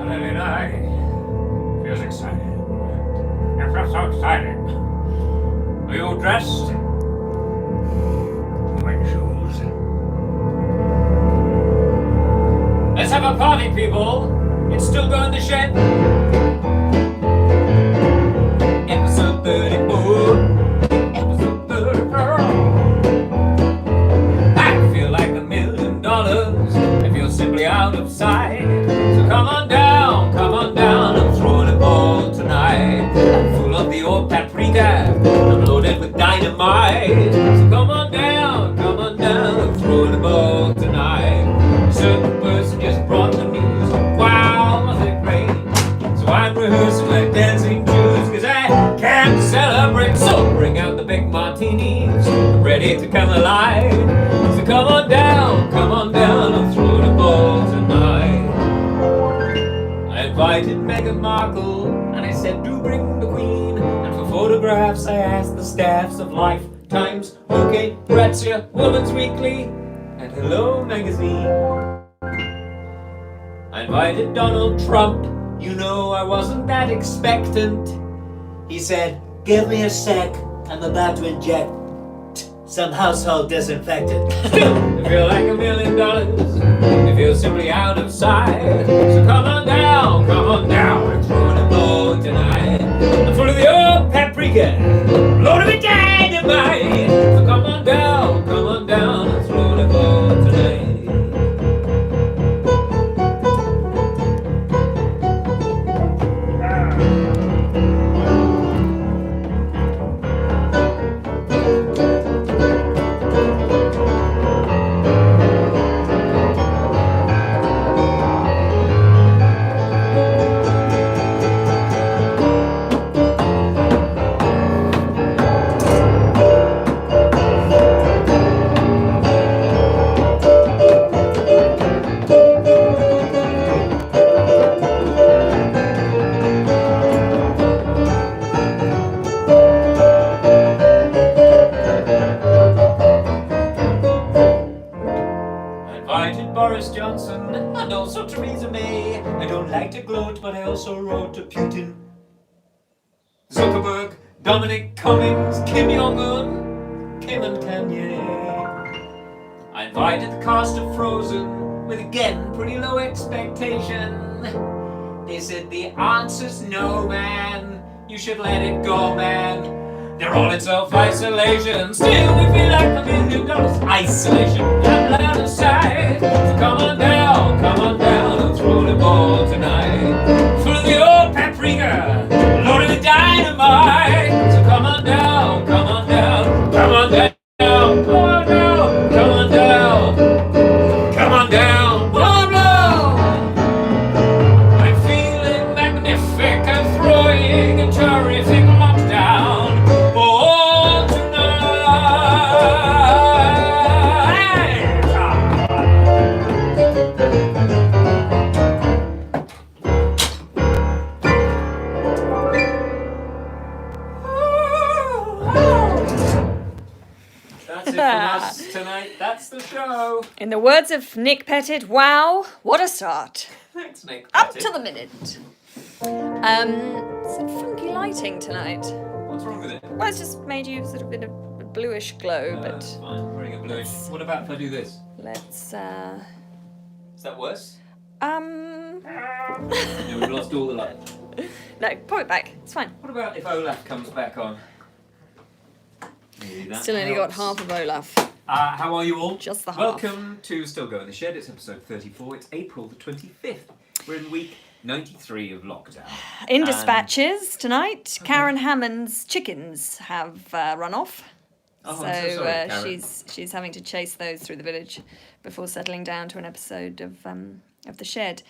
Saturday night. Feels exciting. It feels so exciting. Are you all dressed? You wearing shoes? Let's have a party, people. It's Stilgoe in the shed. Episode 34. Episode 34. I feel like $1 million. I feel simply out of sight. So come on down, I'm throwing a ball tonight. I'm full of the old paprika, I'm loaded with dynamite. So come on down, I'm throwing a ball tonight. A certain person just brought the news, wow, was it great? So I'm rehearsing like dancing Jews, cause I can't celebrate. So bring out the big martinis, I'm ready to come alive. So come on down, I'm throwing a ball tonight. I invited Meghan Markle, and I said, do bring the Queen. And for photographs, I asked the staffs of Life, Times, OK, Grazia, Woman's Weekly, and Hello Magazine. I invited Donald Trump, you know I wasn't that expectant. He said, give me a sec, I'm about to inject some household disinfectant. Still, I feel like $1 million. I feel simply out of sight. So come on down, we're throwing a ball tonight. I'm full of the old paprika, loaded with dynamite. So come on down, I'm throwing a ball tonight. Boris Johnson and also Theresa May. I don't like to gloat, but I also wrote to Putin, Zuckerberg, Dominic Cummings, Kim Jong-un, Kim and Kanye. I invited the cast of Frozen with again pretty low expectation. They said the answer's no, man. You should let it go, man. They're all in self-isolation. Still we feel like $1 million. Isolation, I'm out of sight. So come on down, I'm throwing a ball tonight. Full of the old paprika, loaded with dynamite. So come on down, come on down, come on down, come on down, come on down, come on down, come on. I'm feeling magnific, I'm throwing a terrific lockdown. Tonight, that's the show. In the words of Nick Pettit, wow, what a start. Thanks, Nick Up Pettit. to the minute. Some funky lighting tonight. What's wrong with it? Well, it's just made you sort of in a bluish glow, but That's fine. Wearing a bluish. What about if I do this? let's, Is that worse? no, No, we've lost all the light. pop it back, it's fine. What about if Olaf comes back on? Maybe that Still only got helps. half of Olaf. How are you all? Just the half. Welcome to Stilgoe in the Shed. It's episode 34. It's April the 25th. We're in week 93 of lockdown. In dispatches tonight, Karen Hammond's chickens have run off. Oh, So I'm so sorry, Karen. she's having to chase those through the village before settling down to an episode of The Shed.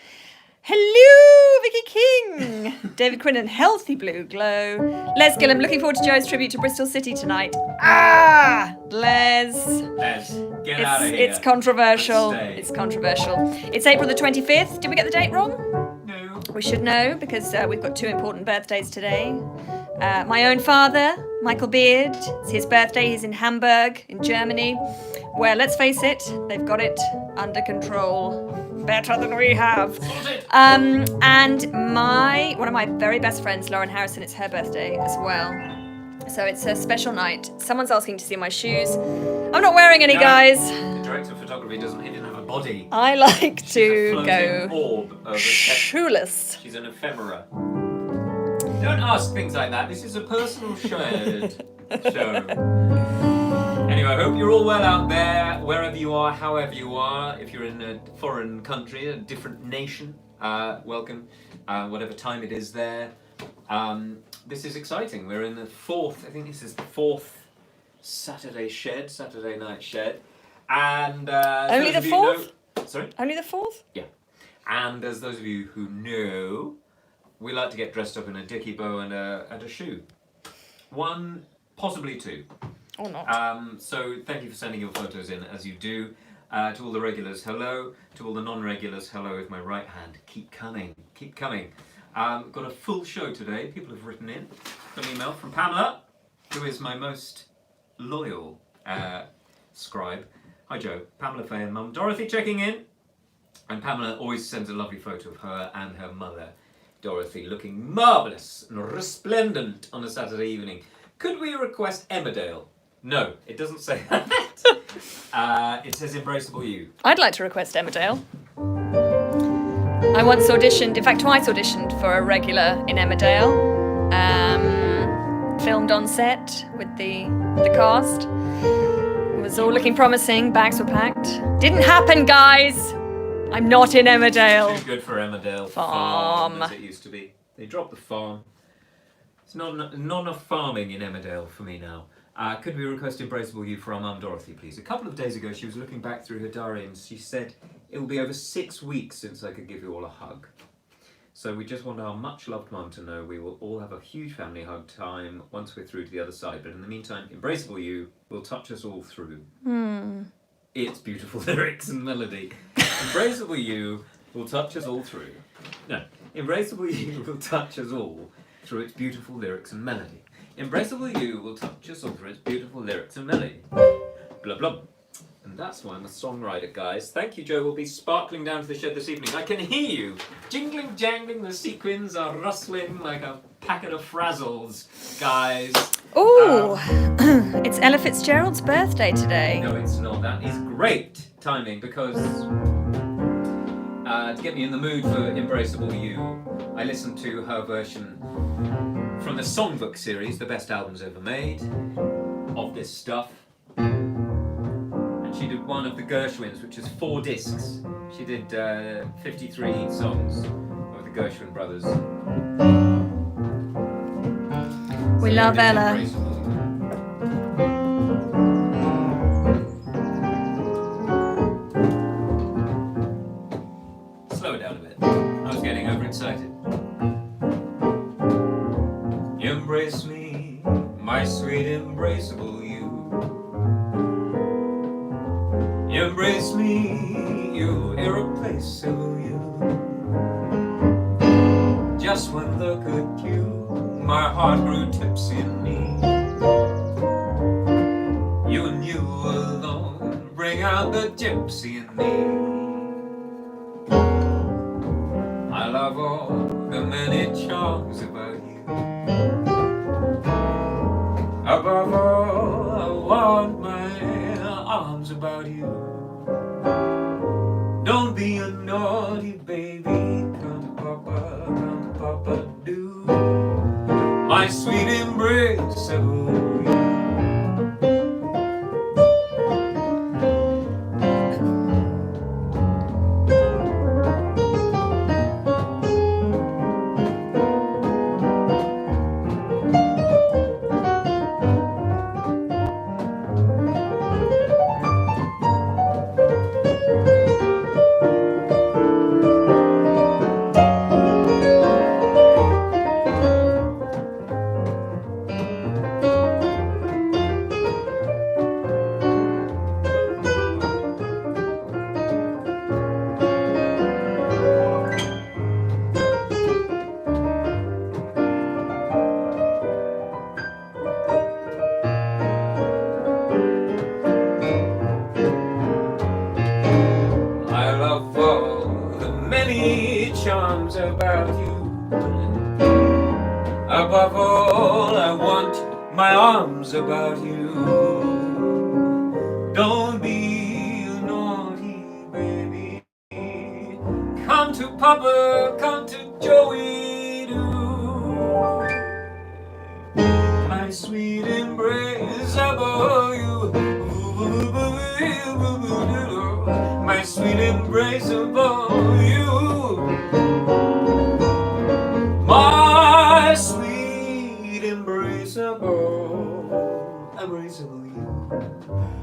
Hello, Vicky King! David Quinnan, healthy blue glow. Les Gillum, looking forward to Joe's tribute to Bristol City tonight. Ah, Les. Les, get out of here. It's controversial. Stay. It's controversial. It's April the 25th. Did we get the date wrong? No. We should know because we've got two important birthdays today. My own father, Michael Beard, it's his birthday. He's in Hamburg, in Germany, where, let's face it, they've got it under control. better than we have. And one of my very best friends, Lauren Harrison, it's her birthday as well. So it's a special night. Someone's asking to see my shoes. I'm not wearing any, guys. The director of photography he didn't have a body. I like She's to a go orb of shoeless. She's an ephemera. Don't ask things like that. This is a personal shared show. Anyway, I hope you're all well out there, wherever you are, however you are. If you're in a foreign country, a different nation, welcome. Whatever time it is there. This is exciting. We're in the this is the fourth Saturday night shed. And only the fourth? Sorry? Only the fourth? Yeah. And as those of you who know, we like to get dressed up in a dicky bow and a shoe. One, possibly two. Or not. So thank you for sending your photos in as you do. To all the regulars, hello. To all the non-regulars, hello with my right hand. Keep coming. Keep coming. Got a full show today. People have written in an email from Pamela, who is my most loyal scribe. Hi Joe, Pamela Faye and Mum Dorothy checking in. And Pamela always sends a lovely photo of her and her mother, Dorothy, looking marvellous and resplendent on a Saturday evening. Could we request Emmerdale? No, it doesn't say that. It says Embraceable You. I'd like to request Emmerdale. I once auditioned, in fact twice auditioned for a regular in Emmerdale. Filmed on set with the cast. It was all looking promising, bags were packed. Didn't happen, guys! I'm not in Emmerdale. Too good for Emmerdale Farm. as it used to be. They dropped the farm. It's not enough farming in Emmerdale for me now. Could we request Embraceable You for our mum Dorothy, please? A couple of days ago, she was looking back through her diary and she said, it will be over 6 weeks since I could give you all a hug. So we just want our much-loved mum to know we will all have a huge family hug time once we're through to the other side. But in the meantime, Embraceable You will touch us all through. It's beautiful lyrics and melody. Embraceable You will touch us all through. No, Embraceable You will touch us all through its beautiful lyrics and melody. Embraceable You will touch us all through its beautiful lyrics and melody. Blah blah. And that's why I'm a songwriter, guys. Thank you, Joe. We'll be sparkling down to the shed this evening. I can hear you. Jingling, jangling, the sequins are rustling like a packet of frazzles, guys. Ooh, it's Ella Fitzgerald's birthday today. No, it's not. That is great timing because to get me in the mood for Embraceable You, I listened to her version from the Songbook series, the best albums ever made, of this stuff. And she did one of the Gershwins, which is 4 discs. She did 53 songs of the Gershwin brothers. We love Ella. Slow it down a bit. I was getting overexcited. Embrace me, my sweet embraceable you. Embrace me, you irreplaceable you. Just one look at you, my heart grew tipsy in me. You and you alone bring out the gypsy in me. I love all the many charms about you. Above all, I want my arms about you. Don't be a naughty baby, come to Papa, do. My sweet embraceable you. many charms about you. Above all, I want my arms about you. Don't be naughty, baby. Come to Papa, come to Joey, do. My sweet embrace about you. My sweet embrace about you. My sweet embrace about you.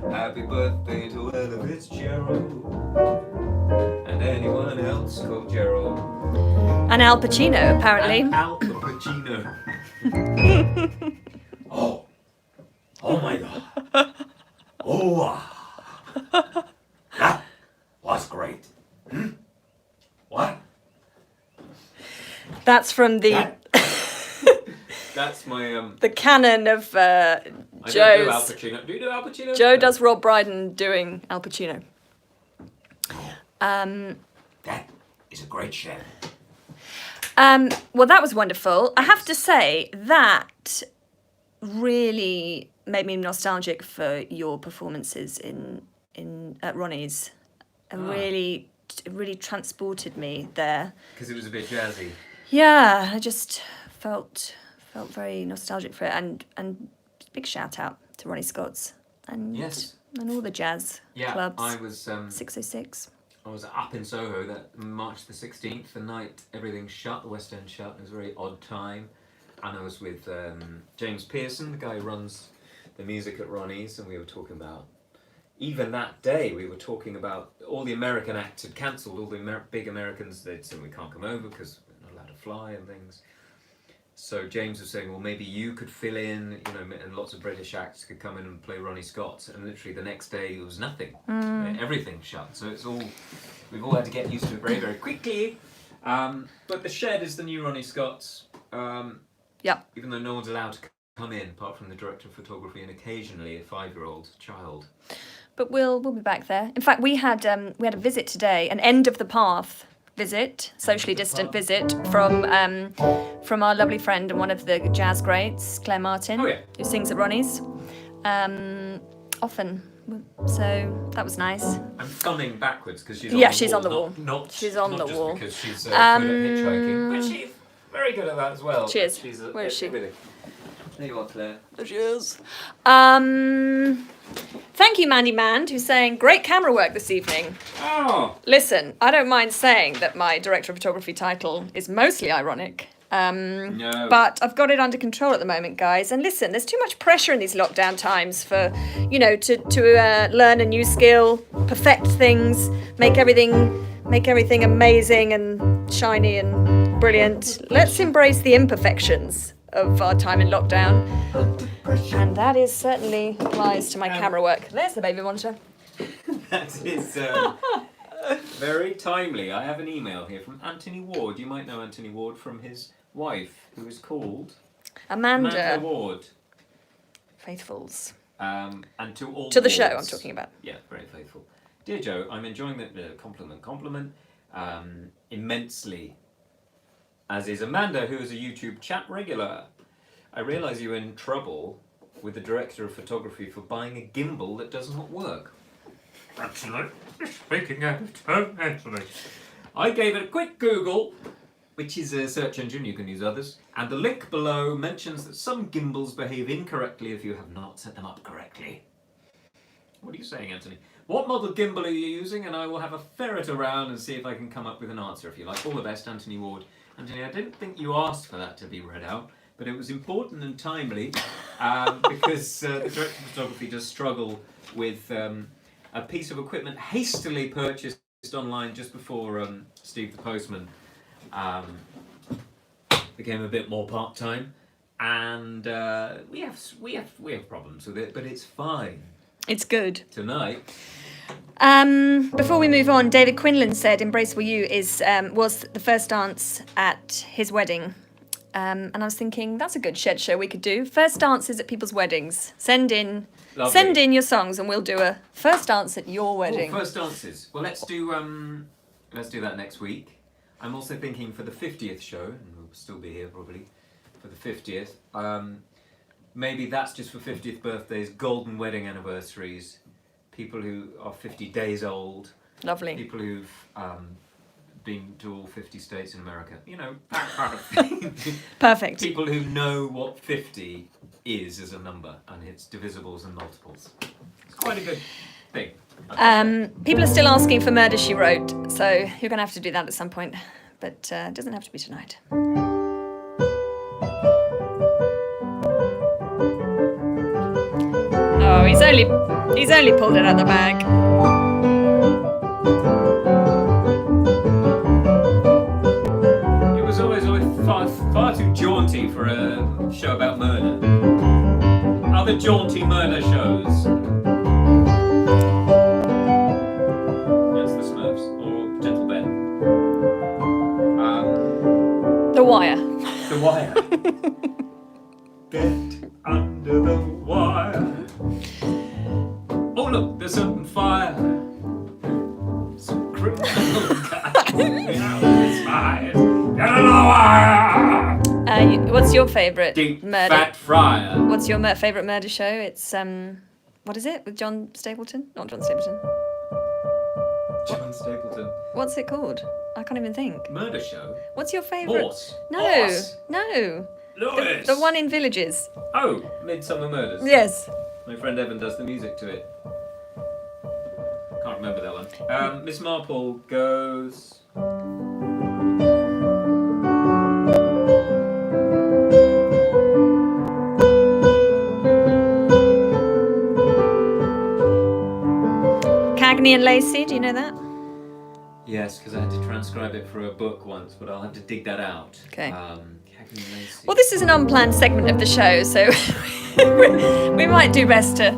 Happy birthday to Ella Fitzgerald and anyone else called Gerald. And Al Pacino, apparently. And Al Pacino. Oh my God. Oh, that was great. What? That's from the That's my the canon of I don't do Al Joe's. Pacino. Do you do Al Pacino? Joe does Rob Brydon doing Al Pacino. That is a great show. Well, that was wonderful. I have to say that really made me nostalgic for your performances at Ronnie's. It really transported me there. Because it was a bit jazzy. Yeah, I just felt very nostalgic for it, and big shout out to Ronnie Scott's and all the jazz clubs. I was 606. I was up in Soho that March the 16th, the night everything shut, the West End shut. It was a very odd time, and I was with James Pearson, the guy who runs the music at Ronnie's, and we were talking about. Even that day, we were talking about all the American acts had cancelled. All the big Americans, they'd said we can't come over because we're not allowed to fly and things. So James was saying, well, maybe you could fill in, and lots of British acts could come in and play Ronnie Scott's. And literally the next day, there was nothing. Everything shut. So we've all had to get used to it very, very quickly. But the Shed is the new Ronnie Scott's. Even though no one's allowed to come in, apart from the director of photography and occasionally a 5-year-old child. But we'll be back there. In fact, we had a visit today, an end of the path visit, socially distant visit from our lovely friend and one of the jazz greats, Claire Martin, who sings at Ronnie's often. So that was nice. I'm thumbing backwards because she's on the wall. She's on the wall. Because she's good at hitchhiking, but she's very good at that as well. She is. Where is she? There you are, Claire. There she is. Thank you, Mandy Mand, who's saying, great camera work this evening. Oh. Listen, I don't mind saying that my director of photography title is mostly ironic. No. But I've got it under control at the moment, guys. And listen, there's too much pressure in these lockdown times for, to learn a new skill, perfect things, make everything amazing and shiny and brilliant. Let's embrace the imperfections of our time in lockdown. And that is certainly applies to my camera work. There's the baby monitor. That is very timely. I have an email here from Anthony Ward. You might know Anthony Ward from his wife, who is called Amanda Ward. Faithfuls. And to all to the Wards. show I'm talking about. Yeah, very faithful. Dear Joe, I'm enjoying the compliment immensely. As is Amanda, who is a YouTube chat regular. I realise you're in trouble with the director of photography for buying a gimbal that does not work. Actually, speaking out of turn, actually. I gave it a quick Google, which is a search engine, you can use others, and the link below mentions that some gimbals behave incorrectly if you have not set them up correctly. What are you saying, Anthony? What model gimbal are you using? And I will have a ferret around and see if I can come up with an answer if you like. All the best, Anthony Ward. Anthony, I didn't think you asked for that to be read out, but it was important and timely because the director of photography does struggle with a piece of equipment hastily purchased online just before Steve the Postman became a bit more part-time, and we have problems with it, but it's fine. It's good. Tonight. Before we move on, David Quinlan said Embraceable You was the first dance at his wedding. And I was thinking, that's a good shed show we could do. First dances at people's weddings. Send in your songs and we'll do a first dance at your wedding. Oh, first dances. Well, let's do let's do that next week. I'm also thinking for the 50th show, and we'll still be here probably for the 50th. Maybe that's just for 50th birthdays, golden wedding anniversaries, people who are 50 days old. Lovely. People who've been to all 50 states in America. You know, that kind of thing. Perfect. People who know what 50 is as a number, and its divisibles and multiples. It's quite a good thing. People are still asking for Murder, She Wrote, so you're going to have to do that at some point, but it doesn't have to be tonight. Oh, he's only pulled it out of the bag. It was always far too jaunty for a show about murder. Other jaunty murder shows. That's the Smurfs or Gentle Ben. The Wire. The Wire. Get under the wire. Oh look, there's some fire. Some criminal guy. Get under the wire. What's your favourite Deep murder? Fat Fryer. What's your favourite murder show? It's what is it with John Stapleton? Not John Stapleton. John Stapleton. What's it called? I can't even think. Murder show. What's your favourite? Horse. No, Horse. no. Lewis. The one in Villages. Oh, Midsummer Murders. Yes. My friend Evan does the music to it. Can't remember that one. Miss Marple goes. Cagney and Lacey, do you know that? Yes, because I had to transcribe it for a book once, but I'll have to dig that out. Okay. Cagney and Lacey. Well, this is an unplanned segment of the show, so we might do best to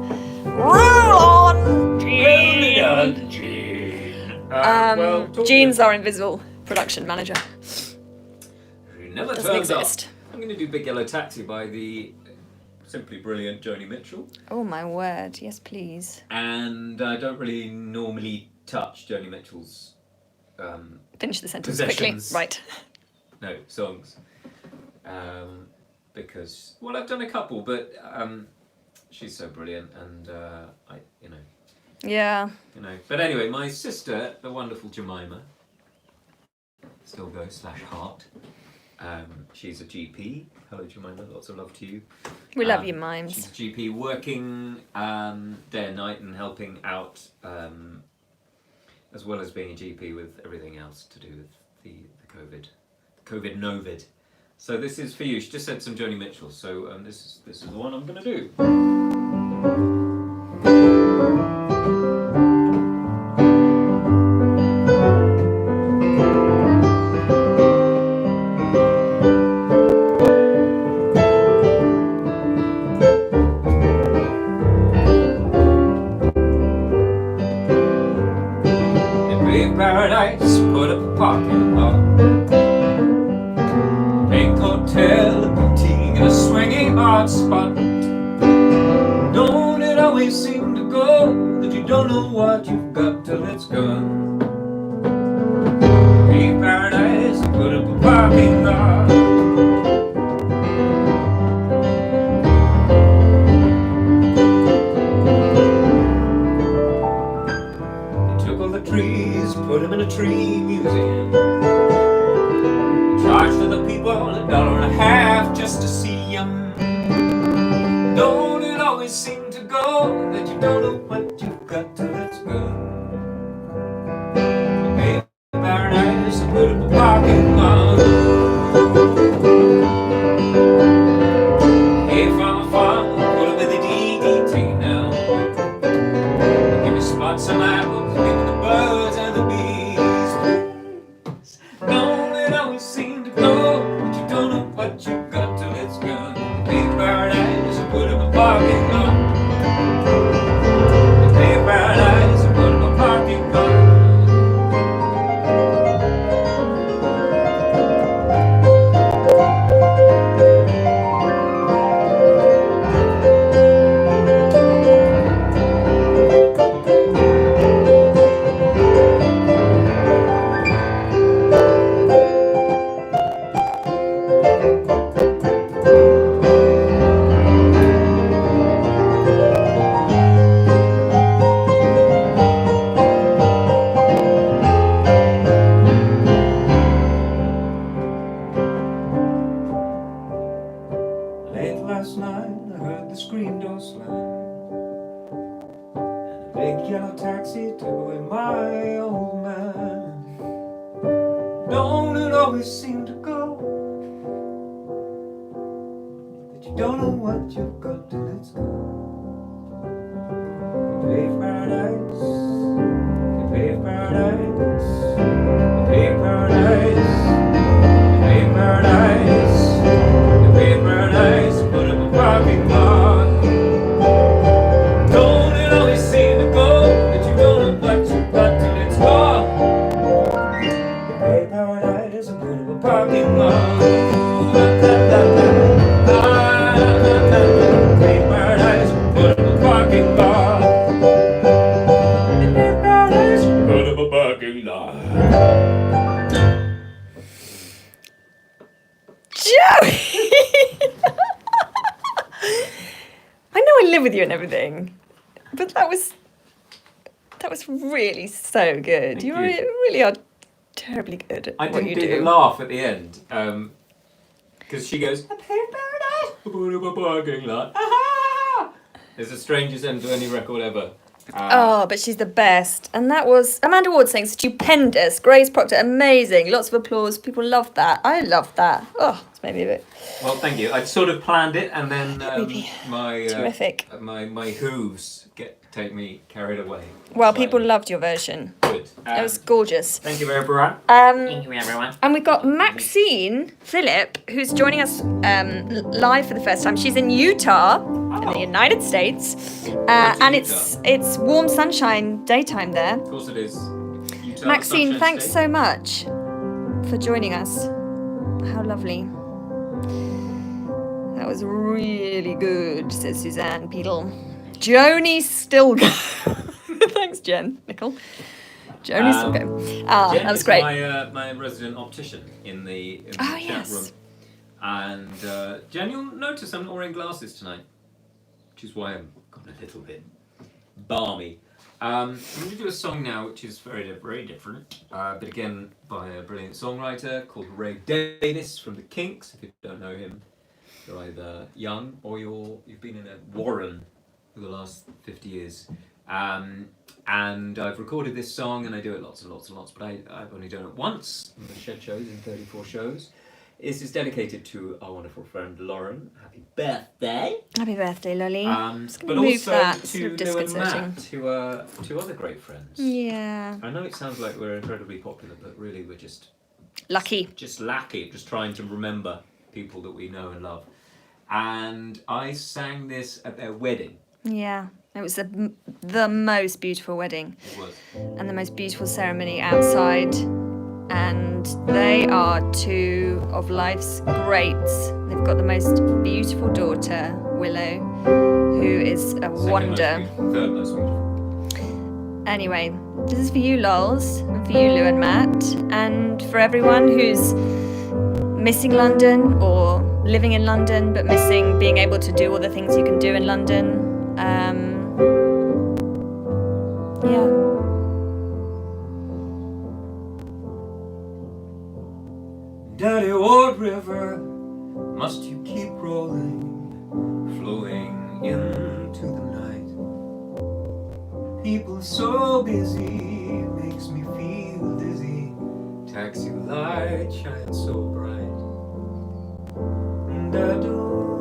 roll on, Gene. Gene's our invisible production manager. He never Doesn't turns exist. up. I'm going to do Big Yellow Taxi by the simply brilliant Joni Mitchell. Oh my word! Yes, please. And I don't really normally touch Joni Mitchell's Finish the sentence possessions. quickly. Right. No, songs. Because, well, I've done a couple, but she's so brilliant, and Yeah. But anyway, my sister, the wonderful Jemima, Stilgoe /Heart, she's a GP. Hello, Jemima, lots of love to you. We love you, Mimes. She's a GP working day and night and helping out, as well as being a GP with everything else to do with the COVID-Novid. So this is for you. She just said some Joni Mitchell, so this is the one I'm going to do. Paradise, put up a parking lot. Pink hotel, a boutique, and a swinging hot spot. Don't it always seem to go that you don't know what you've got till it's gone? Pink paradise, put up a parking lot. Trees, put them in a tree museum. Charge for the people $1.50 just to see them. Don't it always seem to go that you don't know what you've got till it's gone? Pay paradise, put up a parking lot. Hey, from afar, put up with the DDT now. Give me spots on apples, give me the birds and the bees. Don't it always seem to go but you don't know what you got till it's gone? Big paradise, put up a parking lot. Don't it always seem to go that you don't know what you've got till it's gone? You pave paradise, you pave paradise, you pave paradise, you pave paradise, you pave paradise, put up a parking lot. Don't it always seem to go that you don't know what you've got till it's gone? You pave paradise, put up a parking lot. Pave paradise, put up a parking lot. Pave paradise, put up a parking lot. Joey! I know I live with you and everything, but that was really so good. You you. really are terribly good at I what didn't you do do. the laugh at the end, because she goes, "I paved paradise, put up a parking lot." Ah! It's the strangest end to any record ever. Oh, but she's the best. And that was Amanda Ward saying stupendous. Grace Proctor, amazing. Lots of applause. People loved that. I loved that. Oh, it's made me a bit Well, thank you. I'd sort of planned it, and then my terrific. my hooves take me carried away. Well, Slightly. people loved your version. Good. It was gorgeous. Thank you, everyone. Thank you, everyone. And we've got Maxine Phillip, who's joining us live for the first time. She's in Utah, in the United States, and it's warm sunshine daytime there. Of course it is. Utah, Maxine, Sunshine thanks State. so much for joining us. How lovely. That was really good, says Suzanne Peedle. Joni Stilgoe. Thanks, Jen. Nickel. Joni Stilgoe. Jen That was is great. my resident optician in the Oh, chat yes. room. And Jen, you'll notice I'm not wearing glasses tonight, which is why I'm got a little bit balmy. I'm going to do a song now which is very, very different, but again by a brilliant songwriter called Ray Davis from the Kinks. If you don't know him, you're either young or you've been in a warren for the last 50 years. And I've recorded this song, and I do it lots and lots and lots, but I've only done it once on the Shed shows in 34 shows. This is dedicated to our wonderful friend Lauren. Happy birthday! Happy birthday, Lolly. But move also that. to Sort of Lou and disconcerting. Matt, who are two other great friends. Yeah. I know it sounds like we're incredibly popular, but really we're just Lucky. lucky, just trying to remember people that we know and love. And I sang this at their wedding. Yeah. It was the most beautiful wedding. It was. And the most beautiful ceremony outside. And they are two of life's greats. They've got the most beautiful daughter, Willow, who is a wonder. Third most beautiful. Anyway, this is for you, lols, and for you, Lou and Matt, and for everyone who's missing London or living in London but missing being able to do all the things you can do in London. Yeah. Dirty old river, must you keep rolling, flowing into the night? People so busy, makes me feel dizzy. Taxi light shines so bright, and I don't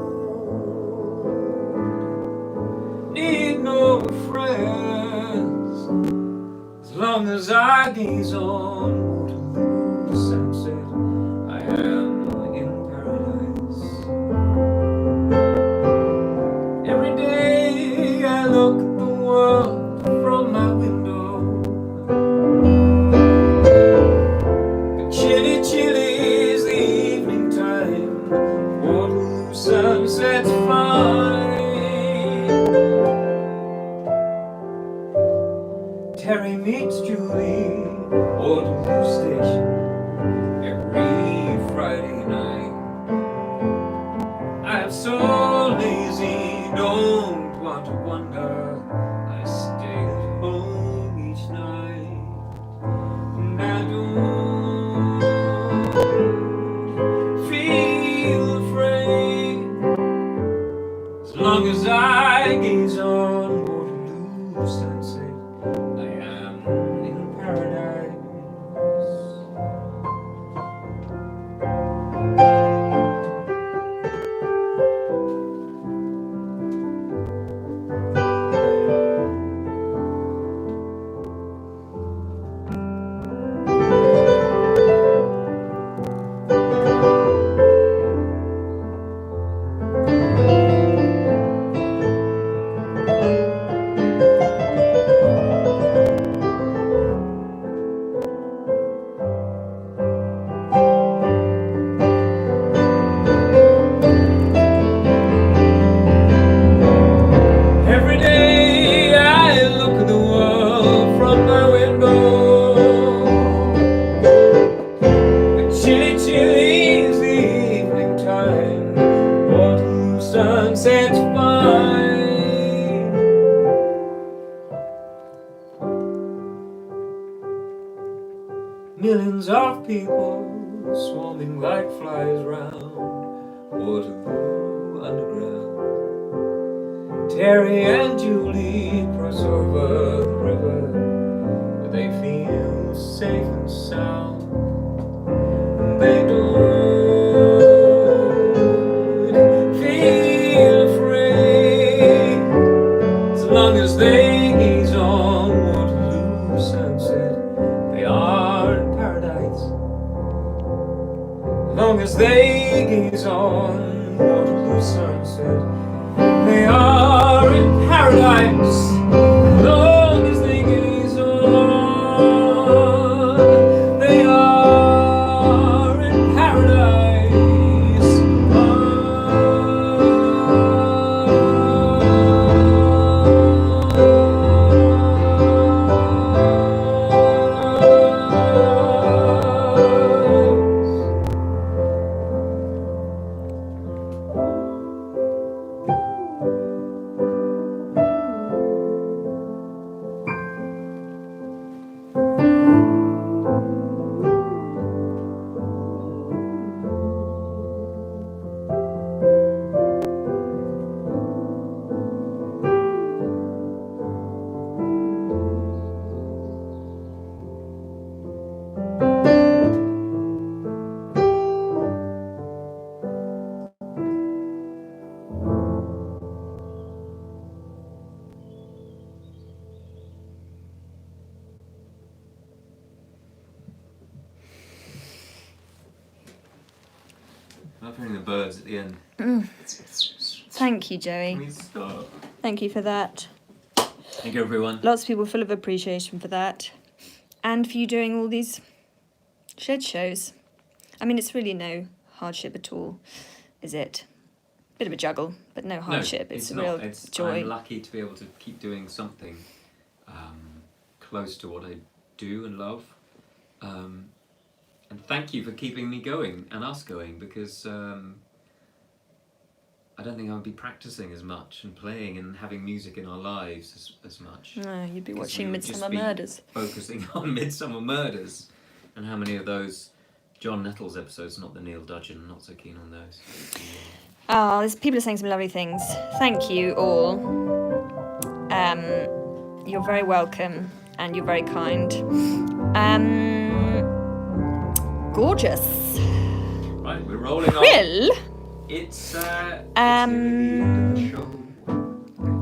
need no friends, as long as I gaze on Waterloo sunset. I am in paradise. Every day I look at the world from my window. But chilly, chilly is the evening time. Waterloo sunset's fine. Terry meets Julie. Waterloo people swarming like flies round Waterloo Underground. Terry and Julie cross over the river, but they feel safe and sound. They don't feel afraid as long as they gaze on Waterloo sunset. They are in paradise. As long as they gaze on Waterloo sunset, they are in paradise. As long as they gaze on, they are in paradise. I love hearing the birds at the end. Thank you, Joey. Can we stop? Thank you for that. Thank you, everyone. Lots of people full of appreciation for that. And for you doing all these shed shows. I mean, it's really no hardship at all, is it? Bit of a juggle, but no hardship. No, it's a not. real It's, joy. I'm lucky to be able to keep doing something close to what I do and love. And thank you for keeping me going and us going, because I don't think I would be practicing as much and playing and having music in our lives as much. No, you'd be Because watching we would just Midsummer be Murders. Focusing on Midsummer Murders, and how many of those John Nettles episodes, not the Neil Dudgeon, not so keen on those. Oh, people are saying some lovely things. Thank you all. You're very welcome and you're very kind. Gorgeous. Right, we're rolling on. Will? It's nearly the end of the show.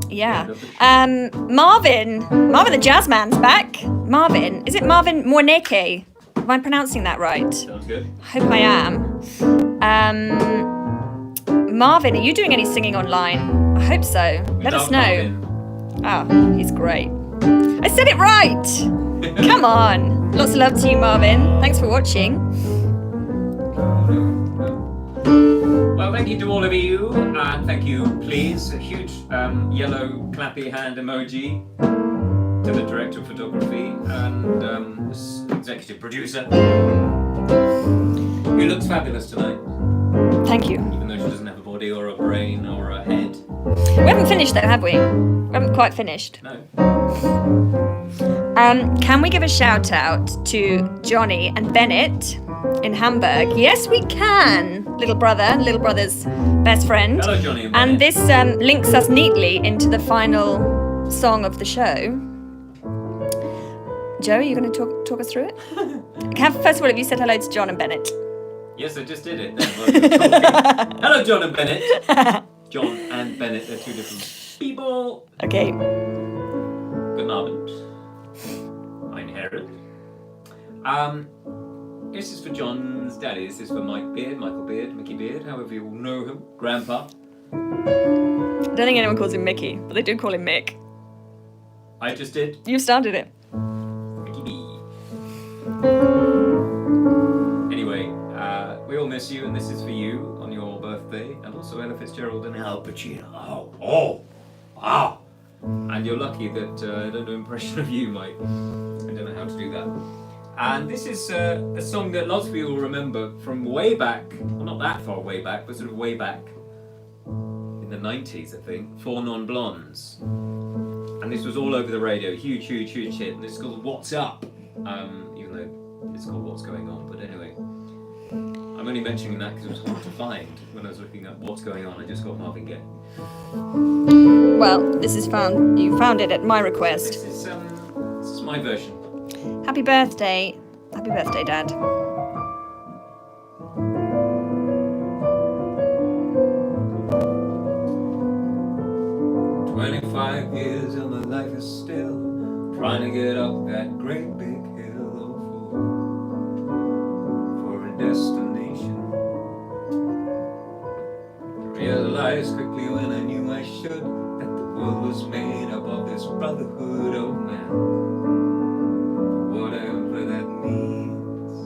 Yeah. End of the show. Marvin the Jazzman's back. Marvin, is it Marvin Morneke? Am I pronouncing that right? Sounds good. I hope I am. Marvin, are you doing any singing online? I hope so. Let us know. Oh, he's great. I said it right! Come on. Lots of love to you, Marvin. Thanks for watching. Well, thank you to all of you, and thank you, please, a huge yellow clappy hand emoji to the director of photography and executive producer, who looks fabulous tonight, Thank you. even though she doesn't have a body or a brain or a head. We haven't finished though, have we? We haven't quite finished. No. Can we give a shout out to Johnny and Bennett in Hamburg? Yes, we can. Little brother's best friend. Hello, Johnny and And Bennett. this links us neatly into the final song of the show. Joe, are you going to talk us through it? First of all, have you said hello to John and Bennett? Yes, I just did it. Then, hello, John and Bennett. John and Bennett, they're two different people. Okay. Guten Abend. Mein Herren. This is for John's daddy. This is for Michael Beard, Mickey Beard, however you all know him. Grandpa. I don't think anyone calls him Mickey, but they do call him Mick. I just did. You started it. Mickey B. Anyway, we all miss you, and this is for you on your birthday, and also Ella Fitzgerald and Al Pacino. Wow. And you're lucky that I don't do an impression of you, Mike. I don't know how to do that. And this is a song that lots of you will remember from way back, well, not that far way back, but sort of way back in the 90s, I think, Four Non-Blondes. And this was all over the radio, huge hit, and this is called What's Up, even though It's called What's Going On, but anyway. I'm only mentioning that because it was hard to find when I was looking at What's Going On. I just got Marvin Gaye. Well, you found it at my request. This is my version. Happy birthday. Happy birthday, Dad. 25 years and my life is still trying to get up that great big hill of hope for a destination. Realized quickly when I knew I should that the world was made up of this brotherhood of man, whatever that means.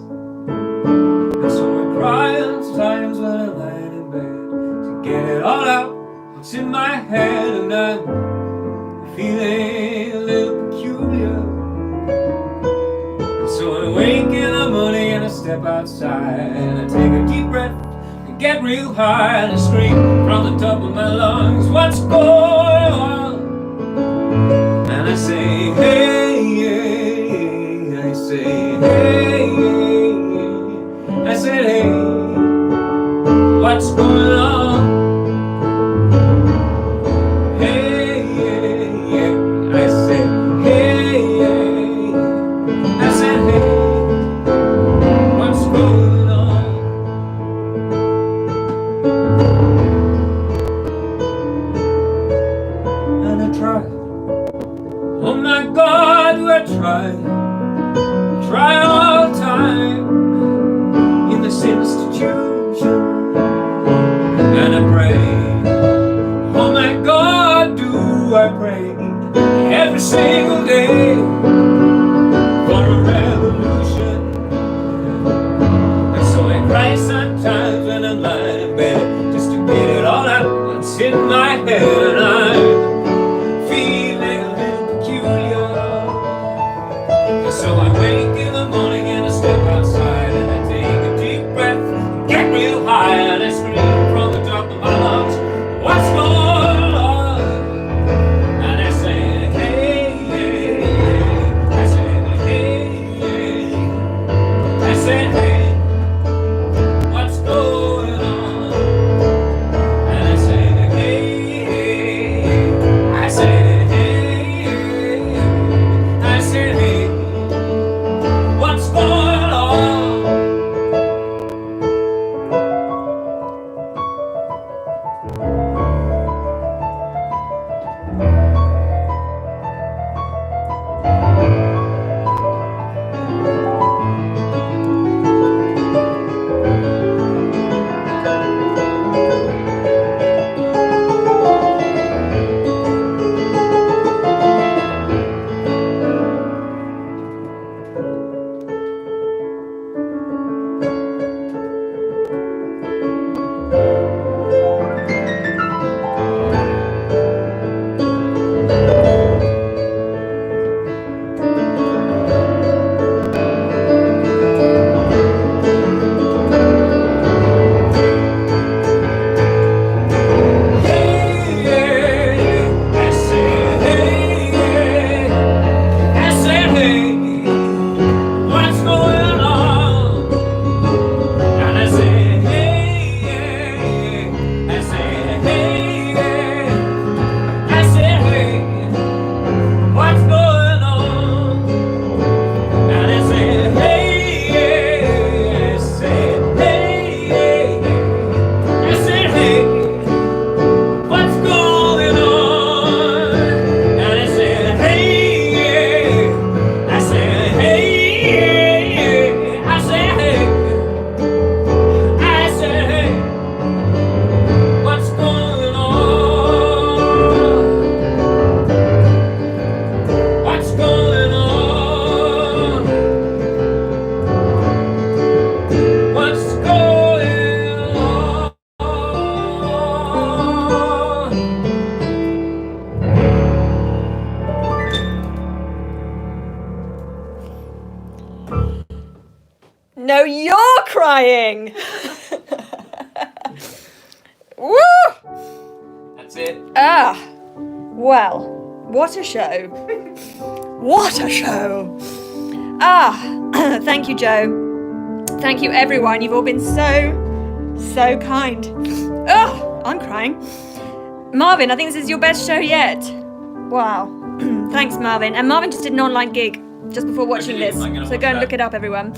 And so I cry times when I'm lying in bed to get it all out what's in my head, and I'm feeling a little peculiar. And so I wake in the morning and I step outside and I take a deep breath and get real high and I scream from the top of my lungs, what's going on? And I say, hey, yeah. I say, hey, yeah. I said, hey, what's going on? Try all the time in this institution, and I pray, oh my God, do I pray every single day for a revolution. And so I cry sometimes when I'm lying in bed just to get it all out what's in my head, and I'm feeling a little peculiar. So I wake in the morning and I step outside and I take a deep breath, get real high and I scream from the top of my lungs, what's going on? And I say, hey, yeah. I said, hey, yeah. I said, hey, what's going on? And I said, hey, I said, hey, I said, hey. What's going on? No, you're crying! Woo! That's it. Ah, well, what a show. What a show. Ah, Thank you, Joe. Thank you, everyone. You've all been so kind. Oh, I'm crying. Marvin, I think this is your best show yet. Wow. Thanks, Marvin. And Marvin just did an online gig just before watching this. So go and look it up, everyone.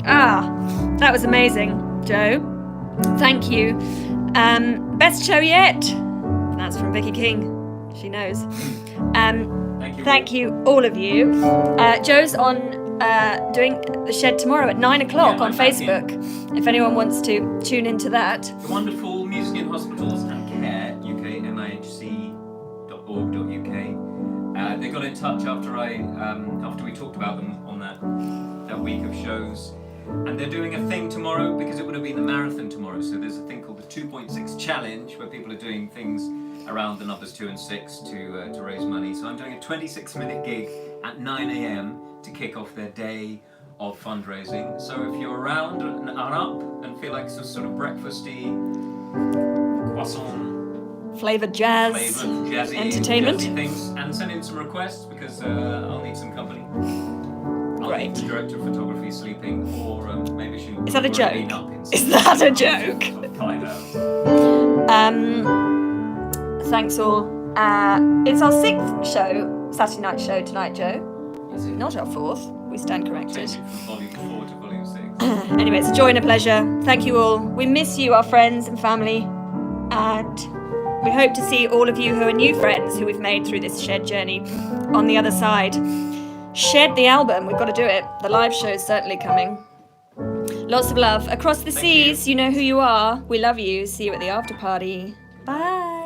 That was amazing, Joe. Thank you. Best show yet. That's from Vicky King. She knows. Thank you, all of you. Joe's on doing the shed tomorrow at 9 o'clock on Facebook. If anyone wants to tune into that. The wonderful Music in Hospitals and Care, UK, MIHC.org.uk. They got in touch after we talked about them on that week of shows. And they're doing a thing tomorrow because it would have been the marathon tomorrow. So there's a thing called the 2.6 Challenge where people are doing things around the numbers 2 and 6 to raise money. So I'm doing a 26-minute gig at 9 a.m. to kick off their day of fundraising. So if you're around and are up and feel like sort of breakfasty, croissant, flavoured jazzy entertainment things, and send in some requests because I'll need some company. Great. The director of photography sleeping, or maybe she. Is that a joke? Is that a joke? Find out. Thanks all. It's our 6th show, Saturday night show tonight, Joe. Is it? Not our 4th. We stand corrected. From volume 4 to volume 6. Anyway, it's a joy and a pleasure. Thank you all. We miss you, our friends and family, and we hope to see all of you who are new friends who we've made through this shed journey on the other side. Shed the album, we've got to do it. The live show is certainly coming. Lots of love. Across the seas, you know who you are. We love you. See you at the after party. Bye.